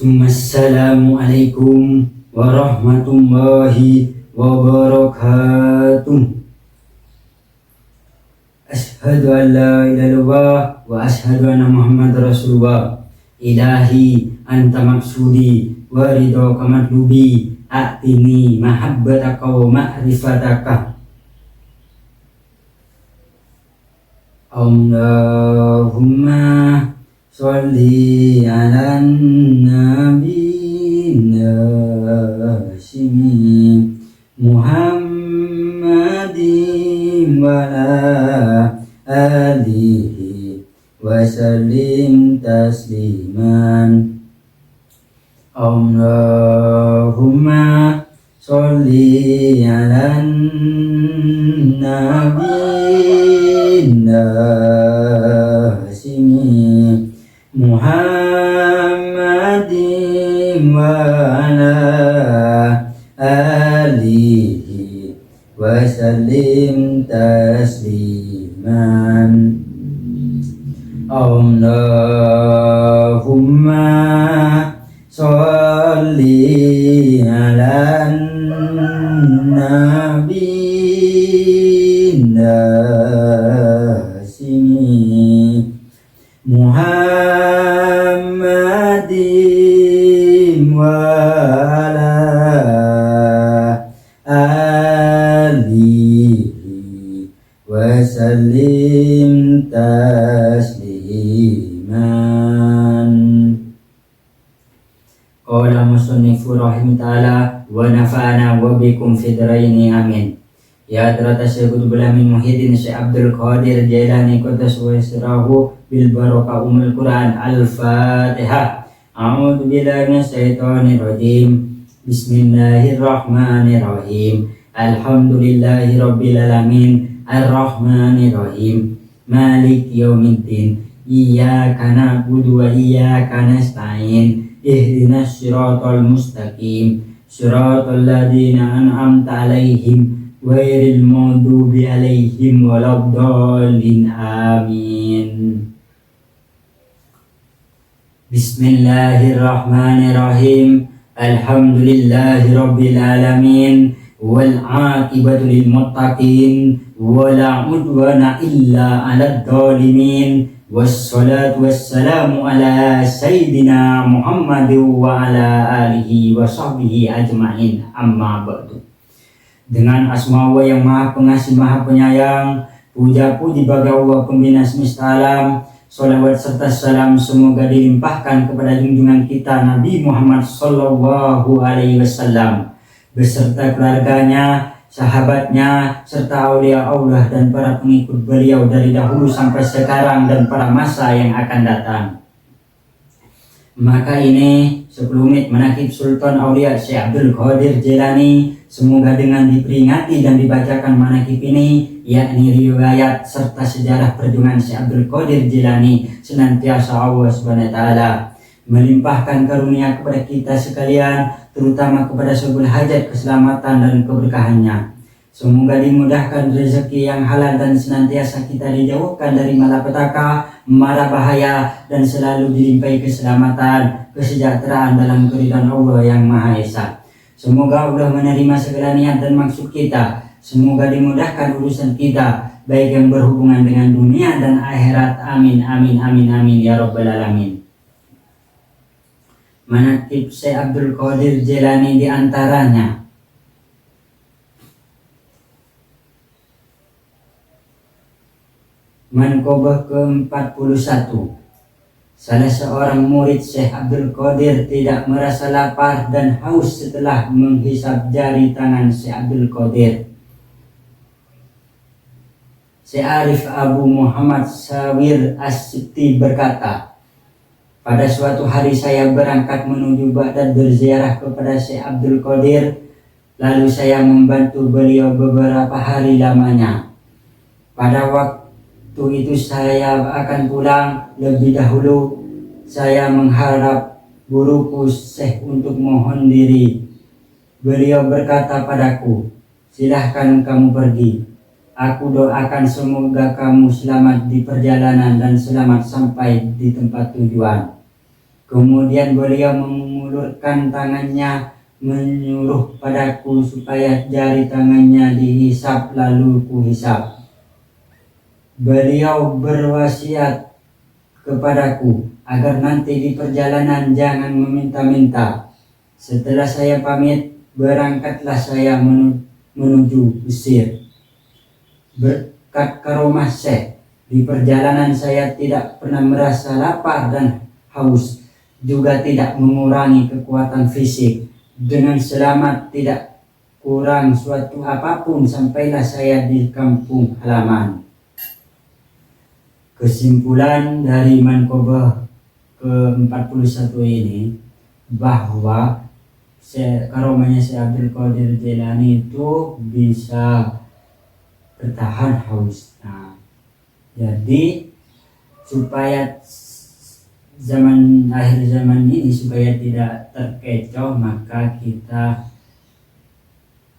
Assalamualaikum warahmatullahi wabarakatuh. Asyhadu an la ilaha illallah wa asyhadu anna Muhammadar Rasulullah. Ilahi anta maksudi wa ridhaka matlubi, a'tini mahabbataka wa ma'rifataka. Allahumma sholli ala nabi Hashim Muhammadin wa ala alihi wa sallim tasliman. Allahumma sholli ala nabi Hashim Muhammadin wa ala alihi wa sallim tasliman. Allahumma sholli ala nabi Muhammadin wa ala alihi wa sallim tasliman. Qala musannifu rahimahullah wa nafa'ana wa bikum fid dharaini amin. Ya hadrata Syekhul Bulamin Muhyiddin Syekh Abdul Qadir Jailani Quddasu Sirahu bil barakah umul Quran. Al-Fatihah. A'udzu billahi minasyaitonir rajim. Bismillahirrahmanirrahim. Alhamdulillahi rabbil alamin. Arrahmanir rahim. Maliki yaumiddin. Iyyaka na'budu wa iyyaka nasta'in. Ihdinas siratal mustaqim. Siratal ladzina an'amta 'alaihim ghairil maghdubi 'alaihim waladdallin. Amin. Bismillahirrahmanirrahim. Alhamdulillahi rabbil alamin wal 'aqibatu lil muttaqin wala 'udwana illa 'alad dhalimin. Wassalatu wassalamu ala sayyidina Muhammadin wa ala alihi wa sahbihi ajma'in. Amma ba'du. Dengan asma Allah yang maha pengasih maha penyayang, puja puji bagi Allah pembina semesta alam, salawat serta salam semoga dilimpahkan kepada junjungan kita Nabi Muhammad sallallahu alaihi wasallam beserta keluarganya, sahabatnya, serta aulia Allah dan para pengikut beliau dari dahulu sampai sekarang dan para masa yang akan datang. Maka ini sekelumit manaqib Sultan Aulia Syekh Abdul Qadir Jailani, semoga dengan diperingati dan dibacakan manaqib ini, yakni riwayat serta sejarah perjuangan Syekh Abdul Qadir Jailani, senantiasa Allah Subhanahu wa taala melimpahkan karunia kepada kita sekalian, terutama kepada sebuah hajat keselamatan dan keberkahannya. Semoga dimudahkan rezeki yang halal dan senantiasa kita dijauhkan dari malapetaka, mara bahaya, dan selalu dilimpahi keselamatan, kesejahteraan dalam keridhaan Allah yang Maha Esa. Semoga Allah menerima segala niat dan maksud kita. Semoga dimudahkan urusan kita, baik yang berhubungan dengan dunia dan akhirat. Amin, amin, amin, amin, ya rabbal alamin. Manaqib Syekh Abdul Qadir Jailani diantaranya: Manqabah ke-41. Salah seorang murid Syekh Abdul Qadir tidak merasa lapar dan haus setelah menghisap jari tangan Syekh Abdul Qadir. Syekh Arif Abu Muhammad Sawir As-Sikti berkata, pada suatu hari saya berangkat menuju Baghdad berziarah kepada Syekh Abdul Qadir, lalu saya membantu beliau beberapa hari lamanya. Pada waktu itu saya akan pulang, lebih dahulu saya mengharap guruku Syekh untuk mohon diri. Beliau berkata padaku, silahkan kamu pergi. Aku doakan semoga kamu selamat di perjalanan dan selamat sampai di tempat tujuan. Kemudian beliau mengulurkan tangannya menyuruh padaku supaya jari tangannya dihisap lalu kuhisap. Beliau berwasiat kepadaku agar nanti di perjalanan jangan meminta-minta. Setelah saya pamit, berangkatlah saya menuju Mesir. Berkat karomah Syekh, di perjalanan saya tidak pernah merasa lapar dan haus, juga tidak mengurangi kekuatan fisik. Dengan selamat, tidak kurang suatu apapun, sampailah saya di kampung halaman. Kesimpulan dari Manqobah ke-41 ini bahwa karomahnya Syekh Abdul Qadir Jailani itu bisa bertahan haus. Nah, jadi supaya akhir zaman ini supaya tidak terkecoh, maka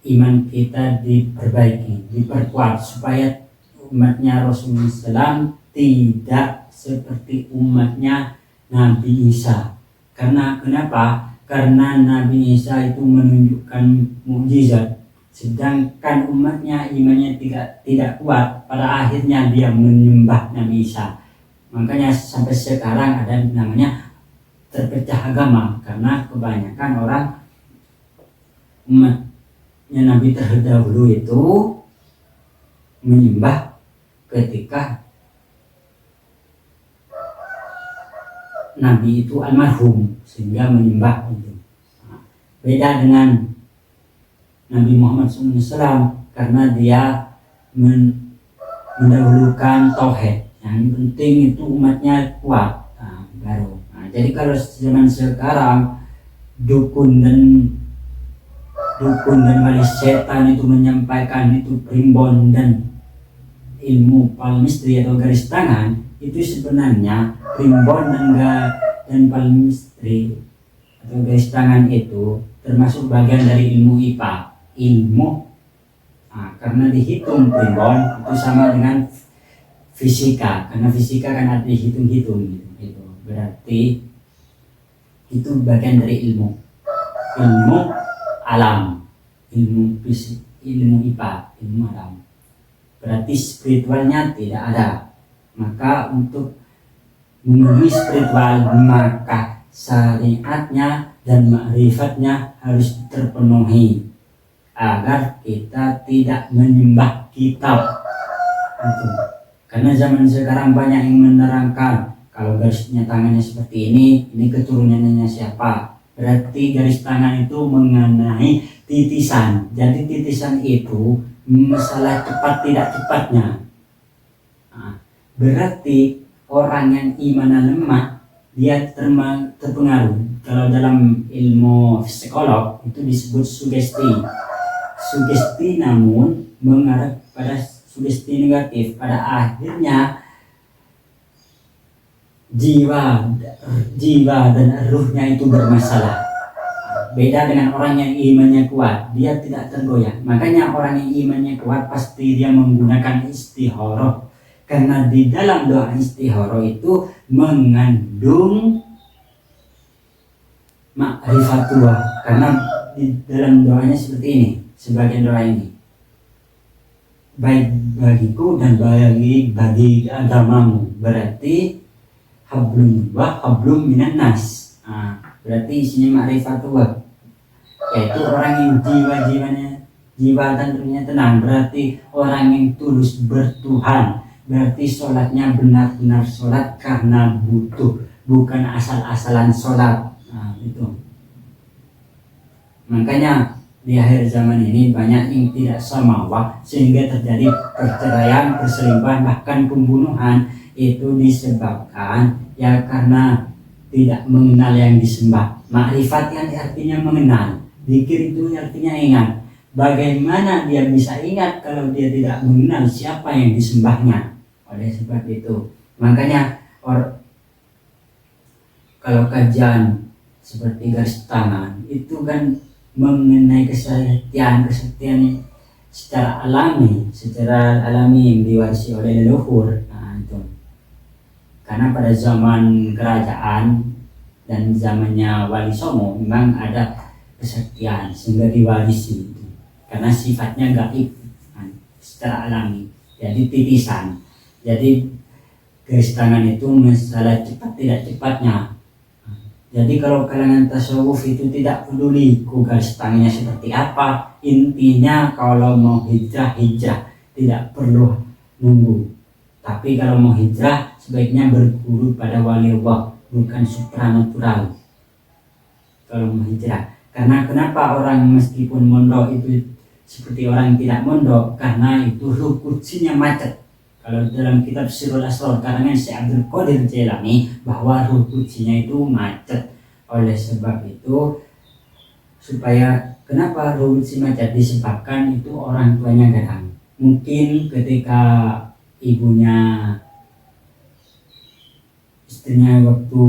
iman kita diperbaiki, diperkuat supaya umatnya Rasulullah SAW tidak seperti umatnya Nabi Isa. Kenapa? Karena Nabi Isa itu menunjukkan mukjizat, sedangkan umatnya imannya tidak kuat. Pada akhirnya dia menyembah Nabi Isa. Makanya sampai sekarang ada namanya terpecah agama, karena kebanyakan orang umatnya Nabi terdahulu itu menyembah ketika Nabi itu almarhum, sehingga menyembah itu. Beda dengan Nabi Muhammad SAW, karena dia mendahulukan tauhid. Yang penting itu umatnya kuat, baru. Jadi kalau zaman sekarang dukun dan wali setan itu menyampaikan itu primbon dan ilmu palmistri atau garis tangan, itu sebenarnya primbon dan palmistri atau garis tangan itu termasuk bagian dari ilmu IPA, karena dihitung primbon itu sama dengan fisika, karena fisika kan ada dihitung-hitung gitu. Berarti itu bagian dari ilmu alam, ilmu fisik, ilmu IPA, ilmu alam. Berarti spiritualnya tidak ada. Maka untuk memenuhi spiritual, maka syariatnya dan ma'rifatnya harus terpenuhi agar kita tidak menyembah kitab. Karena zaman sekarang banyak yang menerangkan kalau garisnya tangannya seperti ini keturunannya siapa. Berarti garis tangan itu mengenai titisan. Jadi titisan itu masalah cepat tidak cepatnya. Berarti orang yang imannya lemah dia terpengaruh. Kalau dalam ilmu psikolog itu disebut sugesti. Sugesti namun mengarah pada sugesti negatif, pada akhirnya jiwa dan ruhnya itu bermasalah. Beda dengan orang yang imannya kuat, dia tidak tergoyah. Makanya orang yang imannya kuat pasti dia menggunakan istikharah, karena di dalam doa istikharah itu mengandung ma'rifatullah. Karena di dalam doanya seperti ini, sebagian doa ini, baik bagiku dan bagi agamamu, berarti hablum minan nas. Berarti isinya ma'rifatullah, yaitu orang yang jiwa dan ruhnya tenang, berarti orang yang tulus bertuhan, berarti sholatnya benar-benar sholat karena butuh, bukan asal-asalan sholat. Itu makanya di akhir zaman ini banyak yang tidak samawah, sehingga terjadi perceraian, perselingkuhan, bahkan pembunuhan. Itu disebabkan ya karena tidak mengenal yang disembah. Ma'rifat yang artinya mengenal, dzikir itu artinya ingat. Bagaimana dia bisa ingat kalau dia tidak mengenal siapa yang disembahnya? Oleh sebab itu, makanya kalau kajian seperti garis tangan itu kan mengenai kesaktian secara alami yang diwarisi oleh leluhur. Itu karena pada zaman kerajaan dan zamannya Wali Songo memang ada kesaktian sehingga diwarisi itu. Karena sifatnya gaib secara alami, jadi titisan. Jadi garis tangan itu masalah cepat tidak cepatnya. Jadi kalau kalangan tasawuf itu tidak peduli garis tangannya seperti apa, intinya kalau mau hijrah tidak perlu nunggu. Tapi kalau mau hijrah sebaiknya berguru pada wali Allah, bukan supranatural kalau mau hijrah. Karena kenapa orang meskipun mondok itu seperti orang yang tidak mondok? Karena itu ruh kutsinya macet. Kalau dalam kitab Sirul Asrar karangan Syekh Abdul Qadir Jailani, bahwa ruh kutsinya itu macet. Oleh sebab itu, supaya kenapa ruh kutsi macet? Disebabkan itu orang tuanya garang. Mungkin ketika istrinya waktu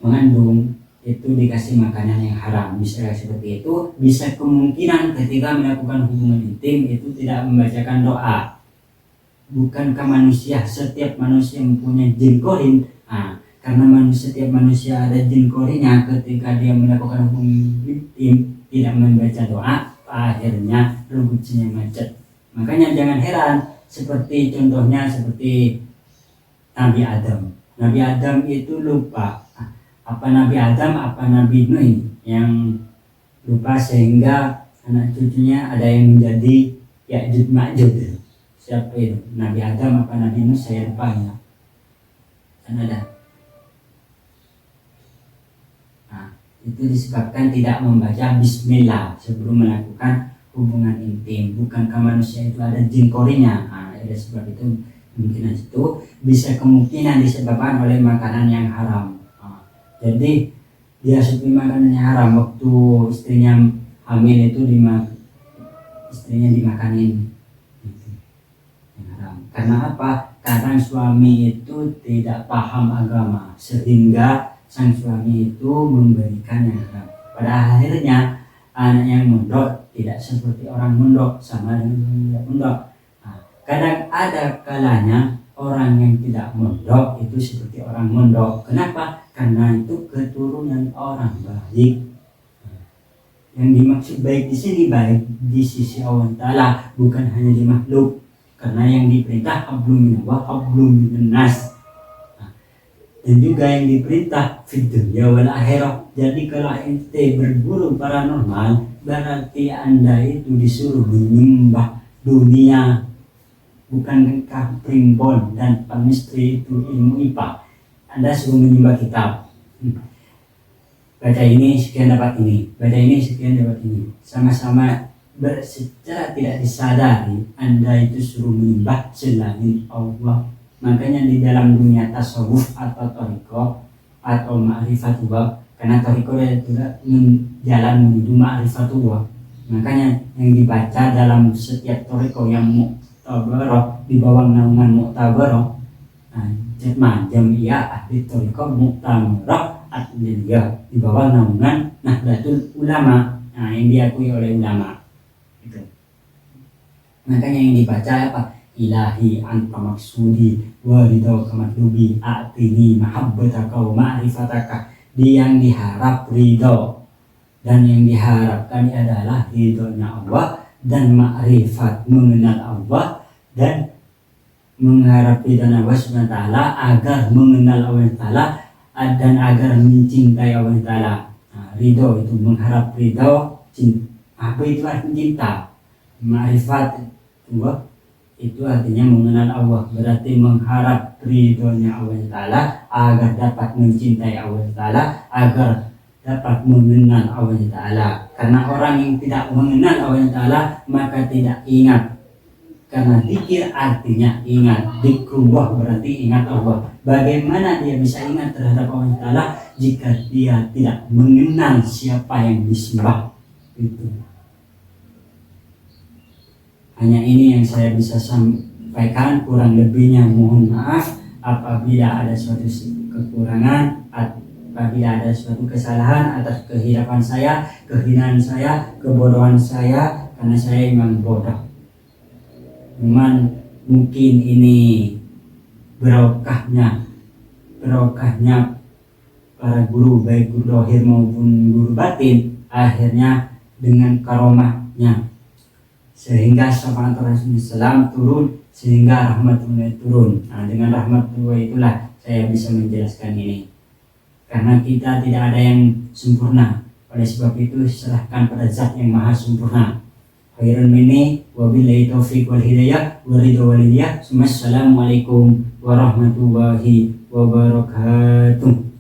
mengandung itu dikasih makanan yang haram, misalnya seperti itu, bisa kemungkinan ketika melakukan hubungan intim itu tidak membacakan doa. Bukankah manusia, setiap manusia mempunyai jin korin? Karena setiap manusia ada jin korinnya, ketika dia melakukan hubungan intim tidak membaca doa, akhirnya ruh kutsinya macet. Makanya jangan heran, seperti contohnya seperti Nabi Adam. Nabi Adam itu lupa. Apa Nabi Adam, apa Nabi Nuh yang lupa sehingga anak cucunya ada yang menjadi Ya'juj Ma'juj. Siapa itu? Nabi Adam apa Nabi Nuh, saya lupa ya. Kan ada. Itu disebabkan tidak membaca bismillah sebelum melakukan hubungan intim. Bukankah manusia itu ada jin korinya? Oleh sebab itu kemungkinan itu bisa kemungkinan disebabkan oleh makanan yang haram. Jadi dia suka makanan yang haram, waktu istrinya hamil itu istrinya dimakanin yang haram. Karena apa? Karena suami itu tidak paham agama sehingga sang suami itu memberikan yang haram. Pada akhirnya anak yang mondok tidak seperti orang mondok, sama dengan orang tidak mondok. Kadang ada kalanya orang yang tidak mondok itu seperti orang mondok. Kenapa? Karena itu keturunan orang baik. Yang dimaksud baik di sini baik di sisi Allah Ta'ala, bukan hanya di makhluk. Karena yang diperintah hablum minallah hablum minannas. Dan juga yang diperintah fid dunya wal akhirah. Jadi kalau ente berburu paranormal, berarti anda itu disuruh menyembah dunia. Bukankah primbon dan chemistry itu ilmu IPA? Anda suruh menyembah kitab. Baca ini sekian dapat ini, baca ini sekian dapat ini. Sama-sama secara tidak disadari Anda itu suruh menyembah selain Allah. Makanya di dalam dunia tasawuf atau thariqah atau ma'rifatullah, karena thariqah itu jalan menuju ma'rifatullah. Makanya yang dibaca dalam setiap thariqah yang mu'tabarah di bawah naungan mu'tabarah, jami'ah ahli thariqah mu'tabarah adliyah di bawah naungan Nahdlatul Ulama, yang diakui oleh ulama itu. Makanya yang dibaca apa? Ilahi anta maksudi waridau kamatlubi a'tini mahabbataka wa ma'rifataka. Yang diharap ridho, dan yang diharapkan adalah ridhonya Allah dan ma'rifat, mengenal Allah dan mengharap ridhonya Allah SWT agar mengenal Allah Ta'ala dan agar mencintai Allah Ta'ala. Ridho itu mengharap ridho, apa itu artinya cinta? Ma'rifat itu artinya mengenal Allah, berarti mengharap ridhonya Allah Ta'ala agar dapat mencintai Allah Ta'ala, agar dapat mengenal Allah Ta'ala. Karena orang yang tidak mengenal Allah Ta'ala maka tidak ingat. Karena zikir artinya ingat, zikrullah berarti ingat Allah. Bagaimana dia bisa ingat terhadap Allah Ta'ala jika dia tidak mengenal siapa yang disembah? Itu hanya ini yang saya bisa sampaikan, kurang lebihnya mohon maaf apabila ada suatu kekurangan, apabila ada suatu kesalahan atas kehilapan saya, kehinaan saya, kebodohan saya, karena saya memang bodoh. Cuman mungkin ini barokahnya para guru, baik guru dohir maupun guru batin, akhirnya dengan karomahnya sehingga syafaat Rasulullah turun, sehingga rahmatullah turun. Nah, dengan rahmatullah itulah saya bisa menjelaskan ini, karena kita tidak ada yang sempurna. Oleh sebab itu serahkan pada zat yang maha sempurna. Khairun minni wabillahi taufiq wal hidayah wa ridha walidiyah. Assalamualaikum warahmatullahi wabarakatuh.